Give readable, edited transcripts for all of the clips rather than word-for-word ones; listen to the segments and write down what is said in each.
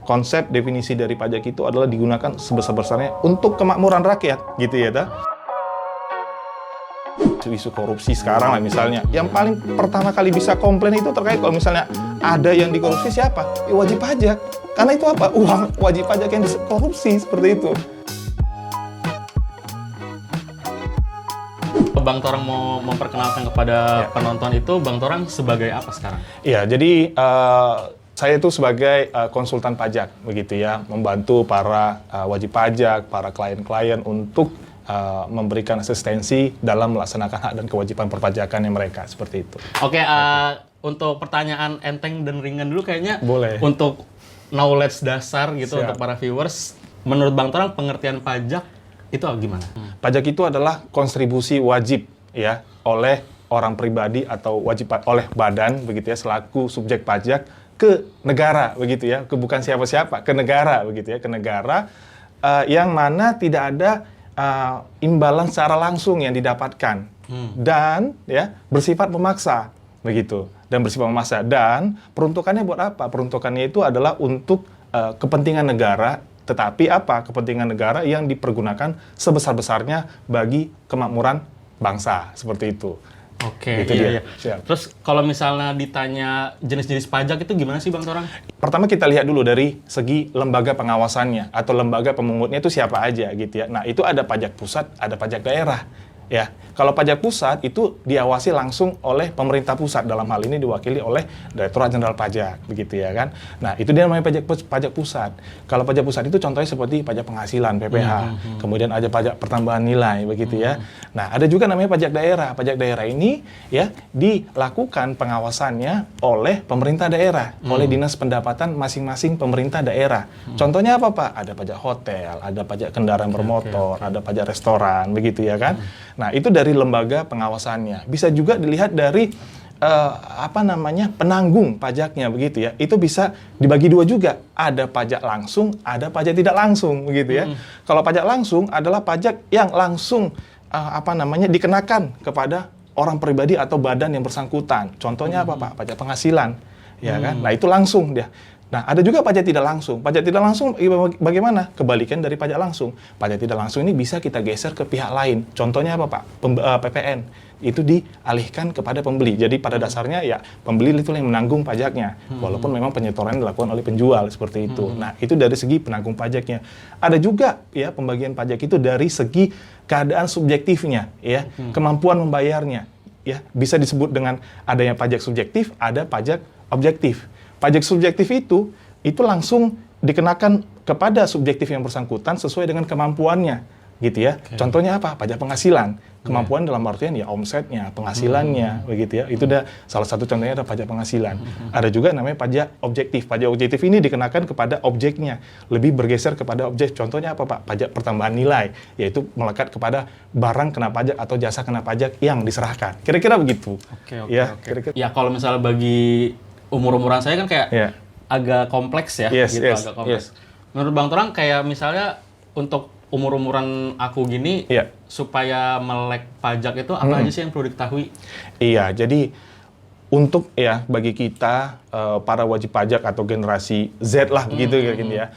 konsep definisi dari pajak itu adalah digunakan sebesar-besarnya untuk kemakmuran rakyat, gitu ya, ta? Isu korupsi sekarang lah misalnya, yang paling pertama kali bisa komplain itu terkait kalau misalnya ada yang dikorupsi siapa? Ya wajib pajak. Karena itu apa? Uang wajib pajak yang dikorupsi, seperti itu. Bang Torang mau memperkenalkan kepada penonton itu, Bang Torang sebagai apa sekarang? Iya, jadi saya itu sebagai konsultan pajak, begitu ya, membantu para wajib pajak, para klien-klien untuk memberikan asistensi dalam melaksanakan hak dan kewajiban perpajakannya mereka, seperti itu. Oke, untuk pertanyaan enteng dan ringan dulu kayaknya. Boleh. Untuk knowledge dasar gitu. Siap. Untuk para viewers, menurut Bang Torang pengertian pajak itu gimana? Pajak itu adalah kontribusi wajib ya oleh orang pribadi atau oleh badan, begitu ya, selaku subjek pajak ke negara, begitu ya, bukan siapa-siapa, ke negara, begitu ya, ke negara yang mana tidak ada imbalan secara langsung yang didapatkan dan ya bersifat memaksa, begitu, dan bersifat memaksa, dan peruntukannya buat apa? Peruntukannya itu adalah untuk kepentingan negara, tetapi apa? Kepentingan negara yang dipergunakan sebesar-besarnya bagi kemakmuran bangsa, seperti itu. Oke, Itu dia. iya. Siap. Terus kalau misalnya ditanya jenis-jenis pajak itu gimana sih Bang Torang? Pertama kita lihat dulu dari segi lembaga pengawasannya atau lembaga pemungutnya itu siapa aja, gitu ya. Nah, itu ada pajak pusat, ada pajak daerah. Ya, kalau pajak pusat itu diawasi langsung oleh pemerintah pusat, dalam hal ini diwakili oleh Direktorat Jenderal Pajak, begitu ya kan. Nah, itu dia namanya pajak pusat. Kalau pajak pusat itu contohnya seperti pajak penghasilan (PPh), kemudian ada pajak pertambahan nilai, begitu ya. Nah, ada juga namanya pajak daerah. Pajak daerah ini ya dilakukan pengawasannya oleh pemerintah daerah, oleh dinas pendapatan masing-masing pemerintah daerah. Contohnya apa, Pak? Ada pajak hotel, ada pajak kendaraan bermotor, ada pajak restoran, begitu ya kan. Nah, itu dari lembaga pengawasannya. Bisa juga dilihat dari penanggung pajaknya, begitu ya. Itu bisa dibagi dua juga. Ada pajak langsung, ada pajak tidak langsung, begitu ya. Kalau pajak langsung adalah pajak yang langsung dikenakan kepada orang pribadi atau badan yang bersangkutan. Contohnya apa, Pak? Pajak penghasilan, ya kan? Nah, itu langsung dia. Nah, ada juga pajak tidak langsung. Pajak tidak langsung bagaimana? Kebalikan dari pajak langsung. Pajak tidak langsung ini bisa kita geser ke pihak lain. Contohnya apa, Pak? PPN. Itu dialihkan kepada pembeli. Jadi pada dasarnya ya pembeli itu yang menanggung pajaknya. Walaupun memang penyetoran dilakukan oleh penjual, seperti itu. Nah, itu dari segi penanggung pajaknya. Ada juga ya pembagian pajak itu dari segi keadaan subjektifnya, ya, kemampuan membayarnya. Ya, bisa disebut dengan adanya pajak subjektif, ada pajak objektif. Pajak subjektif itu langsung dikenakan kepada subjektif yang bersangkutan sesuai dengan kemampuannya, gitu ya. Contohnya apa? Pajak penghasilan. Kemampuan dalam artian ya omsetnya, penghasilannya, begitu ya. Itu salah satu contohnya ada pajak penghasilan. Ada juga namanya pajak objektif. Pajak objektif ini dikenakan kepada objeknya, lebih bergeser kepada objek. Contohnya apa, Pak? Pajak pertambahan nilai, yaitu melekat kepada barang kena pajak atau jasa kena pajak yang diserahkan. Kira-kira begitu. Oke. Kira-kira. Ya, kalau misalnya bagi umur-umuran saya kan kayak agak kompleks ya, agak kompleks. Menurut Bang Torang kayak misalnya untuk umur-umuran aku gini, supaya melek pajak itu apa aja sih yang perlu diketahui? Iya, jadi untuk ya bagi kita para wajib pajak atau generasi Z lah begitu ya.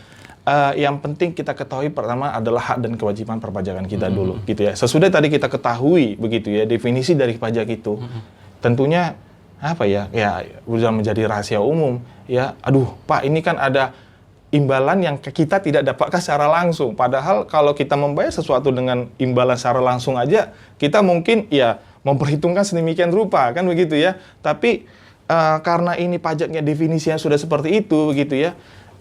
Yang penting kita ketahui pertama adalah hak dan kewajiban perpajakan kita dulu, gitu ya. Sesudah tadi kita ketahui begitu ya definisi dari pajak itu, tentunya sudah menjadi rahasia umum ya. Aduh, Pak, ini kan ada imbalan yang kita tidak dapatkan secara langsung. Padahal kalau kita membayar sesuatu dengan imbalan secara langsung aja, kita mungkin ya memperhitungkan sedemikian rupa, kan begitu ya. Tapi karena ini pajaknya definisinya sudah seperti itu, begitu ya.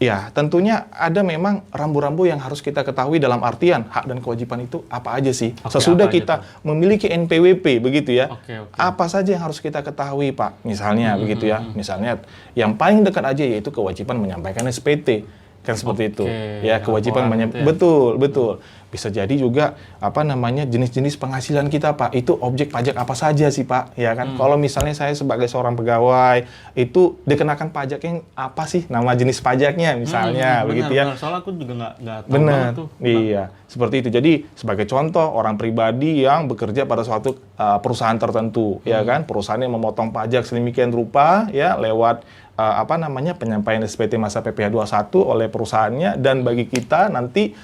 Ya, tentunya ada memang rambu-rambu yang harus kita ketahui dalam artian hak dan kewajiban itu apa aja sih. Sesudah kita memiliki NPWP, begitu ya. Apa saja yang harus kita ketahui, Pak? Misalnya, begitu ya. Misalnya, yang paling dekat aja yaitu kewajiban menyampaikan SPT. Kan seperti itu. Ya, kewajiban betul. Bisa jadi juga jenis-jenis penghasilan kita, Pak. Itu objek pajak apa saja sih, Pak? Ya kan. Kalau misalnya saya sebagai seorang pegawai itu dikenakan pajak yang apa sih? Nama jenis pajaknya misalnya, begitu ya. Soalnya aku juga nggak tahu benar. tuh. Iya, seperti itu. Jadi sebagai contoh orang pribadi yang bekerja pada suatu perusahaan tertentu, ya kan. Perusahaan yang memotong pajak sedemikian rupa ya lewat penyampaian SPT masa PPh 21 oleh perusahaannya, dan bagi kita nanti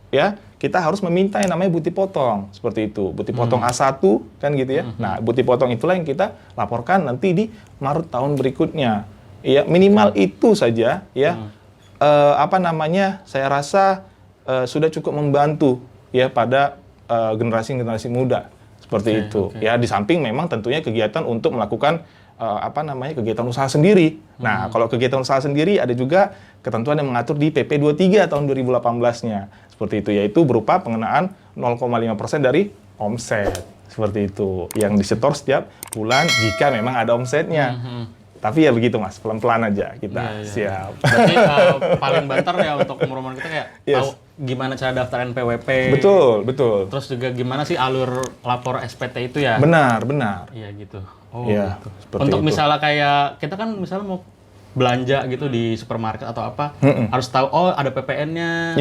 ya kita harus meminta yang namanya bukti potong seperti itu, bukti potong A1 kan gitu ya. Nah, bukti potong itulah yang kita laporkan nanti di Maret tahun berikutnya. Ya, minimal itu saja ya. Saya rasa sudah cukup membantu ya pada generasi muda seperti itu. Ya, di samping memang tentunya kegiatan untuk melakukan kegiatan usaha sendiri. Nah, kalau kegiatan usaha sendiri ada juga ketentuan yang mengatur di PP 23 tahun 2018-nya. Seperti itu, yaitu berupa pengenaan 0,5% dari omset. Seperti itu, yang disetor setiap bulan jika memang ada omsetnya. Tapi ya begitu Mas, pelan-pelan aja kita. Siap. Berarti paling banter ya untuk umur-umur kita kayak tahu gimana cara daftar NPWP. Betul. Terus juga gimana sih alur lapor SPT itu ya? Benar. Iya gitu. Gitu. Untuk misalnya kayak kita kan misalnya mau belanja gitu di supermarket atau apa, harus tahu ada PPN-nya.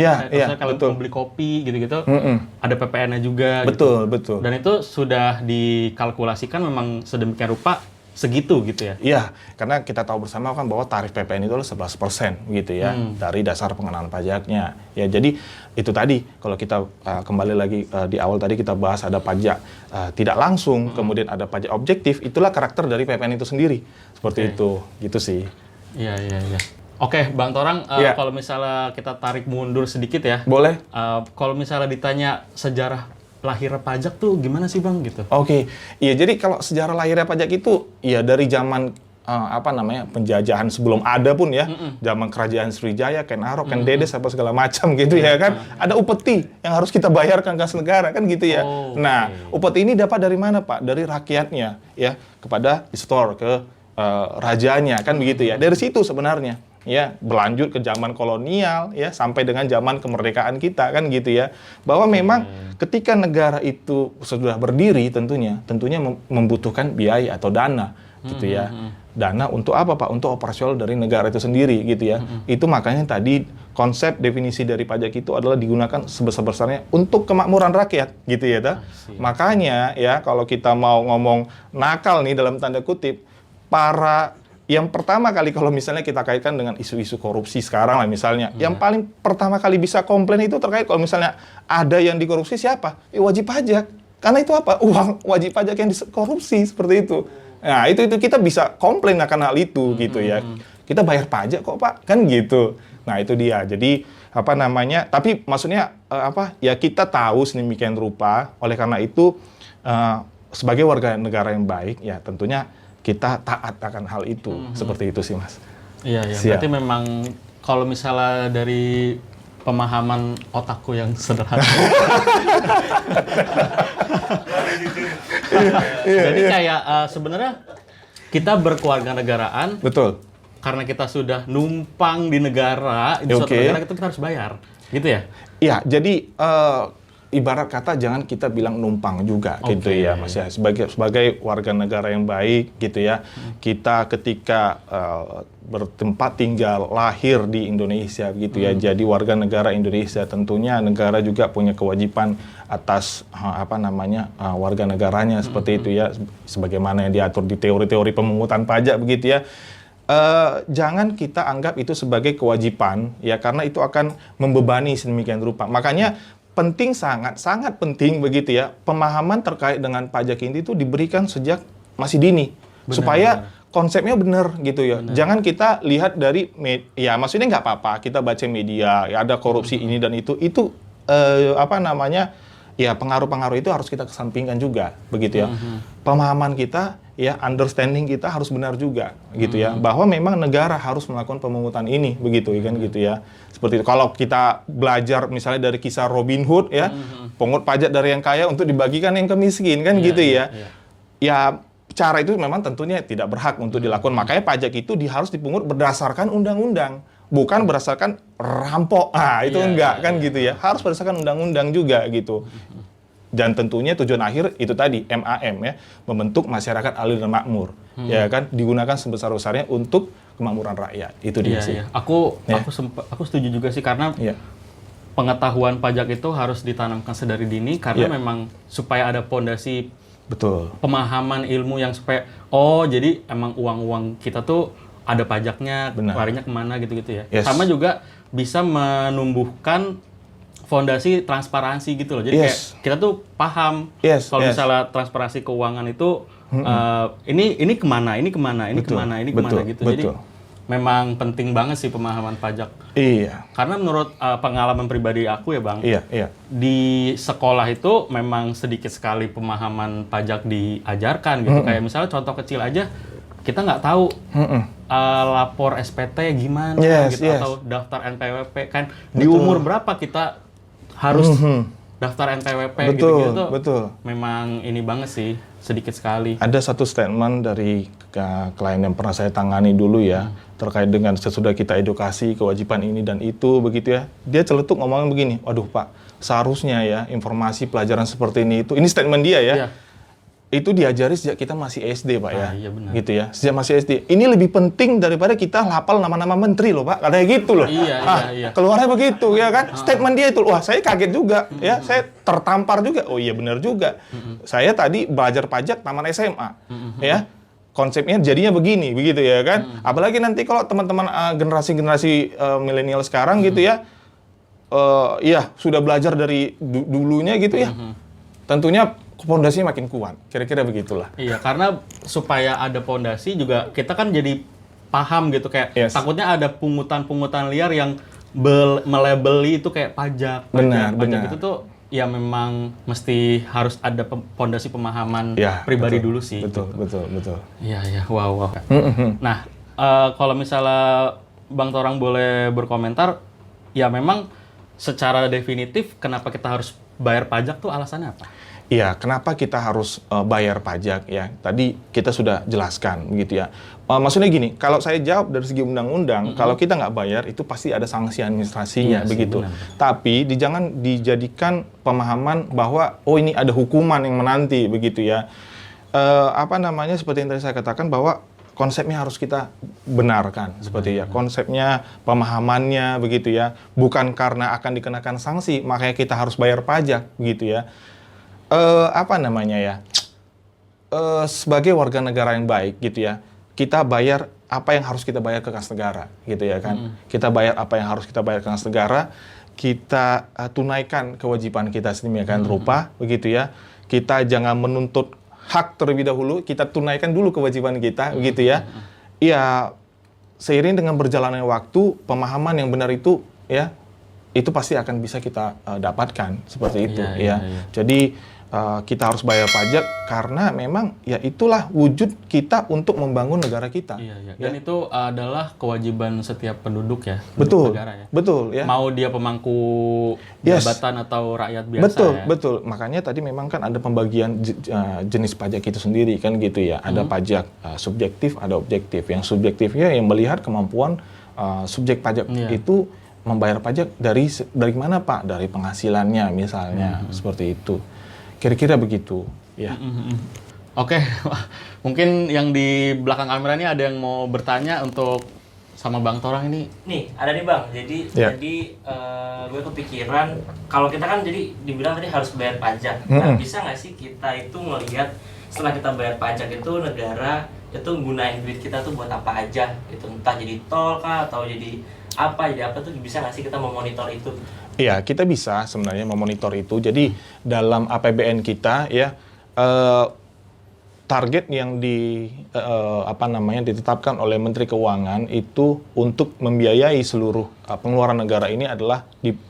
Kalau mau beli kopi gitu-gitu, ada PPN-nya juga. Betul. Dan itu sudah dikalkulasikan memang sedemikian rupa segitu gitu ya? Iya, karena kita tahu bersama kan bahwa tarif PPN itu adalah 11% gitu ya, dari dasar pengenaan pajaknya. Ya, jadi itu tadi, kalau kita kembali lagi di awal tadi kita bahas ada pajak tidak langsung, kemudian ada pajak objektif, itulah karakter dari PPN itu sendiri. Seperti itu, gitu sih. Iya. Oke, Bang Torang, kalau misalnya kita tarik mundur sedikit ya. Boleh. Kalau misalnya ditanya sejarah lahirnya pajak tuh gimana sih Bang gitu? Oke. Iya, jadi kalau sejarah lahirnya pajak itu ya dari zaman penjajahan sebelum ada pun ya, zaman kerajaan Sriwijaya, Ken Arok, Ken Dedes apa segala macam gitu ya kan. Ada upeti yang harus kita bayarkan kas negara kan gitu ya. Nah, upeti ini dapat dari mana Pak? Dari rakyatnya ya, kepada disetor ke rajanya kan begitu ya. Dari situ sebenarnya ya, berlanjut ke zaman kolonial ya, sampai dengan zaman kemerdekaan kita kan gitu ya, bahwa memang ketika negara itu sudah berdiri tentunya membutuhkan biaya atau dana gitu ya. Dana untuk apa Pak? Untuk operasional dari negara itu sendiri gitu ya. Itu makanya tadi konsep definisi dari pajak itu adalah digunakan sebesar-besarnya untuk kemakmuran rakyat gitu ya. Makanya ya, kalau kita mau ngomong nakal nih dalam tanda kutip, yang pertama kali kalau misalnya kita kaitkan dengan isu-isu korupsi sekarang lah misalnya, yang paling pertama kali bisa komplain itu terkait kalau misalnya ada yang dikorupsi siapa? Wajib pajak. Karena itu apa? Uang wajib pajak yang dikorupsi seperti itu. Nah, itu kita bisa komplain akan hal itu gitu ya. Kita bayar pajak kok Pak, kan gitu. Nah, itu dia. Jadi tapi maksudnya ya kita tahu sedemikian rupa, oleh karena itu sebagai warga negara yang baik ya tentunya kita taat akan hal itu. Seperti itu sih Mas. Iya. Berarti memang kalau misalnya dari pemahaman otakku yang sederhana. Jadi kayak sebenarnya kita berkeluarga negaraan. Betul. Karena kita sudah numpang di negara, di suatu negara itu kita harus bayar. Gitu ya? Iya, jadi ibarat kata jangan kita bilang numpang juga gitu ya Mas ya, sebagai warga negara yang baik gitu ya. Kita ketika bertempat tinggal lahir di Indonesia gitu ya, jadi warga negara Indonesia, tentunya negara juga punya kewajiban atas warga negaranya seperti itu ya, sebagaimana yang diatur di teori-teori pemungutan pajak begitu ya. Jangan kita anggap itu sebagai kewajiban ya, karena itu akan membebani sedemikian rupa. Makanya sangat penting begitu ya, pemahaman terkait dengan pajak ini itu diberikan sejak masih dini, supaya konsepnya benar gitu ya. Jangan kita lihat dari maksudnya nggak apa-apa kita baca media ya, ada korupsi ini dan itu ya pengaruh-pengaruh itu harus kita kesampingkan juga begitu ya. Pemahaman kita ya, understanding kita harus benar juga gitu ya, bahwa memang negara harus melakukan pemungutan ini begitu kan gitu ya. Seperti itu. Kalau kita belajar misalnya dari kisah Robin Hood ya, pungut pajak dari yang kaya untuk dibagikan yang miskin kan gitu ya. Ya cara itu memang tentunya tidak berhak untuk dilakukan. Makanya pajak itu harus dipungut berdasarkan undang-undang, bukan berdasarkan rampok. Itu enggak kan gitu ya. Harus berdasarkan undang-undang juga gitu. Dan tentunya tujuan akhir itu tadi MAM ya, membentuk masyarakat adil dan makmur. Ya kan, digunakan sebesar-besarnya untuk kemakmuran rakyat. Itu dia sih. Aku setuju juga sih, karena pengetahuan pajak itu harus ditanamkan sedari dini, karena memang supaya ada pondasi pemahaman ilmu yang supaya jadi emang uang-uang kita tuh ada pajaknya, larinya kemana gitu-gitu ya. Yes. Sama juga bisa menumbuhkan fondasi transparansi gitu loh. Jadi kayak kita tuh paham kalau misalnya transparansi keuangan itu ini kemana gitu. Betul. Jadi memang penting banget sih pemahaman pajak. Iya. Karena menurut pengalaman pribadi aku ya Bang, di sekolah itu memang sedikit sekali pemahaman pajak diajarkan gitu. Kayak misalnya contoh kecil aja, kita nggak tahu lapor SPT gimana gitu atau daftar NPWP kan. Di umur berapa kita harus daftar NPWP gitu-gitu. Betul. Memang ini banget sih, sedikit sekali. Ada satu statement dari klien yang pernah saya tangani dulu ya, terkait dengan sesudah kita edukasi kewajiban ini dan itu begitu ya. Dia celetuk ngomongnya begini, waduh Pak, seharusnya ya informasi pelajaran seperti ini statement dia ya. Itu diajari sejak kita masih SD Pak ya. Iya benar. Gitu ya, sejak masih SD. Ini lebih penting daripada kita hafal nama-nama menteri loh Pak, kayak gitu loh. Iya. Keluarnya begitu ya kan, statement dia itu. Wah saya kaget juga ya, saya tertampar juga. Oh iya benar juga. Saya tadi belajar pajak taman SMA ya. Konsepnya jadinya begini, begitu ya kan. Apalagi nanti kalau teman-teman generasi-generasi milenial sekarang gitu ya, ya sudah belajar dari dulunya gitu ya. Tentunya pondasinya makin kuat, kira-kira begitulah. Iya, karena supaya ada pondasi juga kita kan jadi paham gitu kayak takutnya ada pungutan-pungutan liar yang melabeli itu kayak pajak gitu tuh ya memang mesti harus ada pondasi pemahaman pribadi dulu sih. Betul. Iya, wow. Nah, kalau misalnya Bang Torang boleh berkomentar, ya memang secara definitif kenapa kita harus bayar pajak tuh alasannya apa? Iya, kenapa kita harus bayar pajak ya? Tadi kita sudah jelaskan begitu ya. Maksudnya gini, kalau saya jawab dari segi undang-undang, kalau kita nggak bayar itu pasti ada sanksi administrasinya begitu. Benar. Tapi jangan dijadikan pemahaman bahwa oh ini ada hukuman yang menanti begitu ya. Seperti yang tadi saya katakan bahwa konsepnya harus kita benarkan seperti ya. Konsepnya, pemahamannya begitu ya. Bukan karena akan dikenakan sanksi makanya kita harus bayar pajak begitu ya. Sebagai warga negara yang baik gitu ya, kita bayar apa yang harus kita bayar ke kas negara gitu ya kan. Kita bayar apa yang harus kita bayar ke kas negara, kita tunaikan kewajiban kita sedemikian rupa begitu ya. Kita jangan menuntut hak terlebih dahulu, kita tunaikan dulu kewajiban kita begitu ya. Ya seiring dengan berjalannya waktu, pemahaman yang benar itu ya itu pasti akan bisa kita dapatkan seperti itu ya. Jadi kita harus bayar pajak karena memang ya itulah wujud kita untuk membangun negara kita. Iya. Dan itu adalah kewajiban setiap penduduk ya. Betul. Negara ya. Betul ya. Mau dia pemangku jabatan atau rakyat biasa. Betul. Makanya tadi memang kan ada pembagian jenis pajak itu sendiri kan gitu ya. Ada pajak subjektif, ada objektif. Yang subjektifnya yang melihat kemampuan subjek pajak itu membayar pajak dari mana Pak? Dari penghasilannya misalnya seperti itu. Kira-kira begitu, ya. Oke, mungkin yang di belakang kamera ini ada yang mau bertanya untuk sama Bang Torang ini. Nih, ada nih Bang. Jadi gue kepikiran kalau kita kan jadi dibilang tadi harus bayar pajak. Nah, bisa nggak sih kita itu ngelihat setelah kita bayar pajak itu negara itu gunain duit kita tuh buat apa aja? Gitu, entah jadi tol kah atau jadi apa tuh bisa nggak sih kita memonitor itu? Iya, kita bisa sebenarnya memonitor itu. Jadi dalam APBN kita ya target yang ditetapkan oleh Menteri Keuangan itu untuk membiayai seluruh pengeluaran negara ini adalah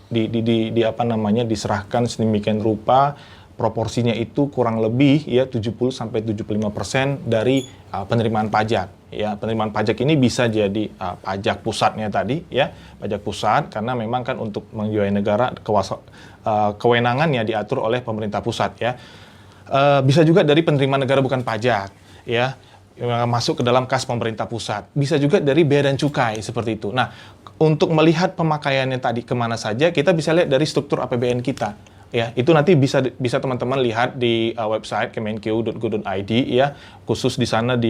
diserahkan sedemikian rupa proporsinya itu kurang lebih ya 70-75% dari penerimaan pajak. Ya, penerimaan pajak ini bisa jadi pajak pusatnya tadi ya, pajak pusat karena memang kan untuk membiayai negara kewenangannya diatur oleh pemerintah pusat ya. Bisa juga dari penerimaan negara bukan pajak ya, yang masuk ke dalam kas pemerintah pusat. Bisa juga dari bea dan cukai seperti itu. Nah, untuk melihat pemakaiannya tadi kemana saja, kita bisa lihat dari struktur APBN kita. Ya, itu nanti bisa teman-teman lihat di website kemenq.go.id ya, khusus di sana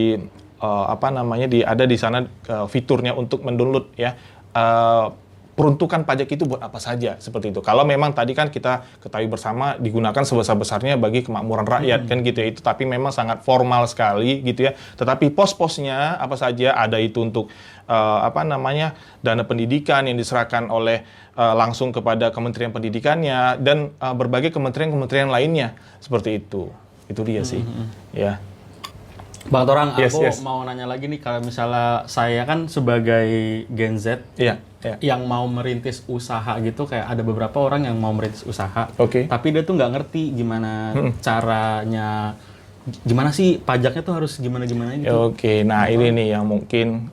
ada di sana fiturnya untuk mendownload ya peruntukan pajak itu buat apa saja, seperti itu. Kalau memang tadi kan kita ketahui bersama digunakan sebesar-besarnya bagi kemakmuran rakyat kan gitu ya, itu tapi memang sangat formal sekali gitu ya. Tetapi pos-posnya apa saja ada itu untuk dana pendidikan yang diserahkan oleh langsung kepada Kementerian Pendidikannya dan berbagai kementerian-kementerian lainnya seperti itu. Itu dia sih. Ya. Bang Torang, aku mau nanya lagi nih, kalau misalnya saya kan sebagai Gen Z yang mau merintis usaha gitu, kayak ada beberapa orang yang mau merintis usaha, tapi dia tuh nggak ngerti gimana caranya, gimana sih pajaknya tuh harus gimana-gimana gitu. Nah ini nih yang mungkin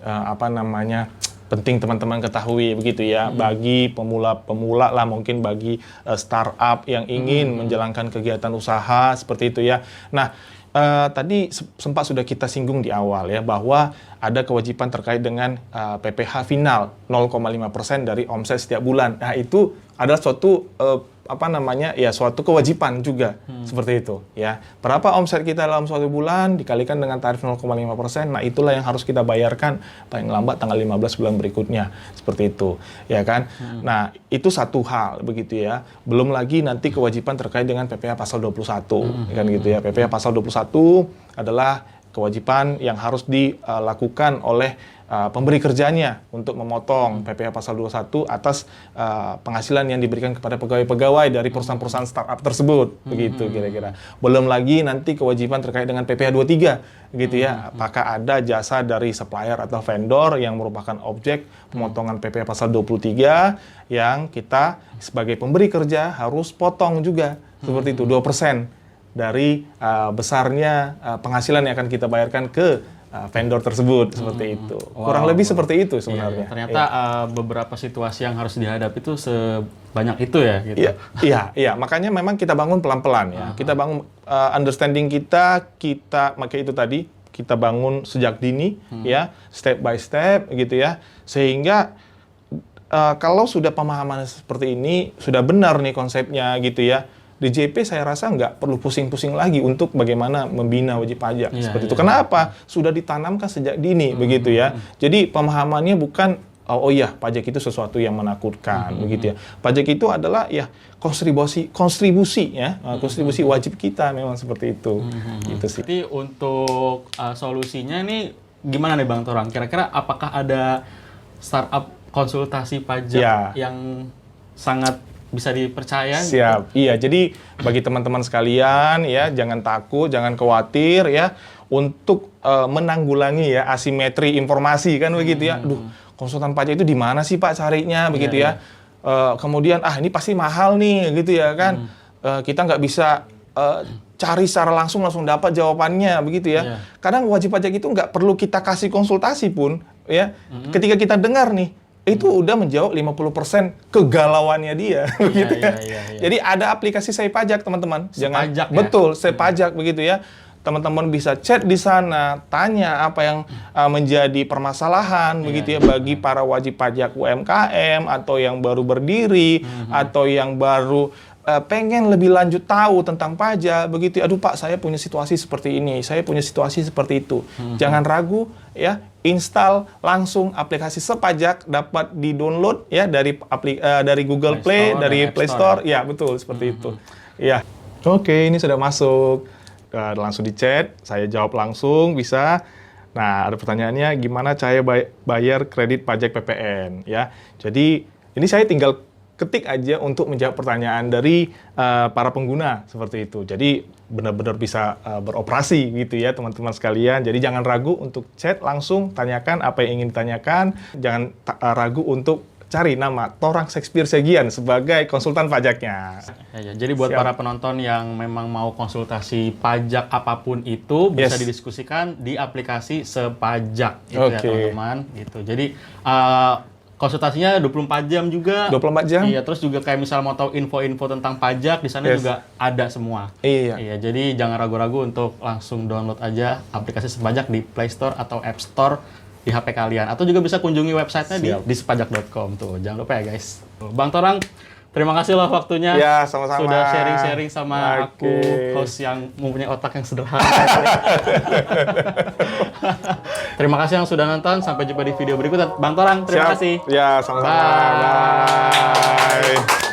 penting teman-teman ketahui begitu ya, bagi pemula-pemula lah, mungkin bagi startup yang ingin menjalankan kegiatan usaha seperti itu ya. Nah, tadi sempat sudah kita singgung di awal ya, bahwa ada kewajiban terkait dengan PPh final 0,5% dari omset setiap bulan. Nah, itu adalah suatu suatu kewajiban juga seperti itu ya. Berapa omset kita dalam suatu bulan dikalikan dengan tarif 0,5%, nah itulah yang harus kita bayarkan paling lambat tanggal 15 bulan berikutnya, seperti itu ya kan. Nah, itu satu hal begitu ya. Belum lagi nanti kewajiban terkait dengan PPh pasal 21 kan gitu ya. PPh pasal 21 adalah kewajiban yang harus dilakukan oleh pemberi kerjanya untuk memotong PPh pasal 21 atas penghasilan yang diberikan kepada pegawai-pegawai dari perusahaan-perusahaan startup tersebut, begitu kira-kira. Belum lagi nanti kewajiban terkait dengan PPh 23 gitu ya. Apakah ada jasa dari supplier atau vendor yang merupakan objek pemotongan PPh pasal 23 yang kita sebagai pemberi kerja harus potong juga, seperti itu, 2% dari besarnya penghasilan yang akan kita bayarkan ke vendor tersebut, seperti itu. Kurang lebih seperti itu sebenarnya. Ternyata beberapa situasi yang harus dihadapi itu sebanyak itu ya gitu. Iya, makanya memang kita bangun pelan-pelan ya. Kita bangun understanding kita makanya itu tadi kita bangun sejak dini ya, step by step gitu ya. Sehingga kalau sudah pemahaman seperti ini, sudah benar nih konsepnya gitu ya, di JP saya rasa nggak perlu pusing-pusing lagi untuk bagaimana membina wajib pajak seperti itu. Kenapa? Sudah ditanamkan sejak dini begitu ya. Jadi pemahamannya bukan pajak itu sesuatu yang menakutkan begitu ya. Pajak itu adalah ya kontribusi ya, kontribusi wajib kita, memang seperti itu. Gitu sih. Jadi untuk solusinya nih gimana nih Bang Torang? Kira-kira apakah ada startup konsultasi pajak yang sangat bisa dipercaya? Siap. Gitu? Iya, jadi bagi teman-teman sekalian ya, jangan takut, jangan khawatir ya untuk menanggulangi ya asimetri informasi kan begitu ya. Aduh, konsultan pajak itu di mana sih Pak carinya begitu ya. Kemudian ini pasti mahal nih gitu ya kan. Kita nggak bisa cari secara langsung dapat jawabannya begitu ya. Kadang wajib pajak itu nggak perlu kita kasih konsultasi pun ya. Ketika kita dengar nih, itu udah menjawab 50% kegalauannya dia begitu ya. Jadi ada aplikasi Saya Pajak, teman-teman. Betul, Saya Pajak begitu ya. Teman-teman bisa chat di sana, tanya apa yang menjadi permasalahan begitu ya bagi para wajib pajak UMKM atau yang baru berdiri atau yang baru pengen lebih lanjut tahu tentang pajak begitu. Aduh Pak, saya punya situasi seperti ini, saya punya situasi seperti itu. Jangan ragu ya, install langsung aplikasi Sepajak, dapat di-download ya dari Google Play, dari Play Store. Ya, betul seperti itu. Ya. Oke, ini sudah masuk. Langsung di chat, saya jawab langsung bisa. Nah, ada pertanyaannya gimana cara bayar kredit pajak PPN ya. Jadi, ini saya tinggal ketik aja untuk menjawab pertanyaan dari para pengguna seperti itu. Jadi benar-benar bisa beroperasi gitu ya teman-teman sekalian. Jadi jangan ragu untuk chat langsung, tanyakan apa yang ingin ditanyakan. Jangan ragu untuk cari nama Torang Shakespeare Segian sebagai konsultan pajaknya. Jadi buat para penonton yang memang mau konsultasi pajak apapun itu bisa didiskusikan di aplikasi Sepajak gitu ya teman-teman. Gitu. Jadi konsultasinya 24 jam juga. 24 jam? Iya, terus juga kayak misal mau tahu info-info tentang pajak, di sana juga ada semua. Iya, jadi jangan ragu-ragu untuk langsung download aja aplikasi Sepajak di Play Store atau App Store di HP kalian. Atau juga bisa kunjungi websitenya di sepajak.com tuh. Jangan lupa ya guys. Bang Torang, terima kasih loh waktunya. Ya, sama-sama. Sudah sharing-sharing sama aku, host yang mempunyai otak yang sederhana. Terima kasih yang sudah nonton. Sampai jumpa di video berikutnya. Bang Torang, terima kasih. Ya, sama-sama. Bye. Bye.